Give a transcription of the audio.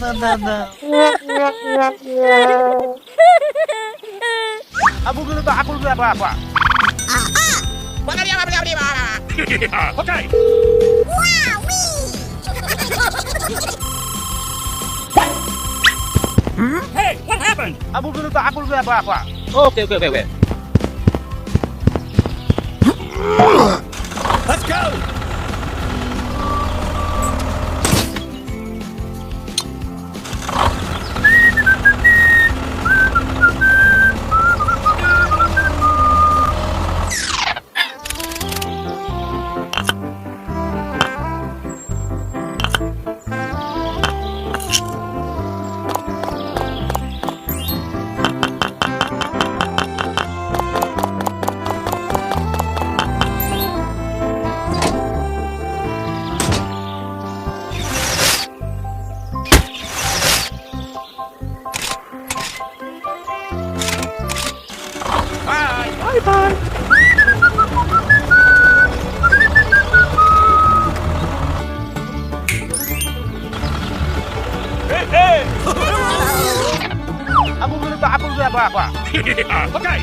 Abu dulu pak, aku dulu apa? Okay. Hey, what happened? Abu dulu pak, aku dulu apa? Okay. Let's go. Bye. Hey. Aku dulu apa? Okay.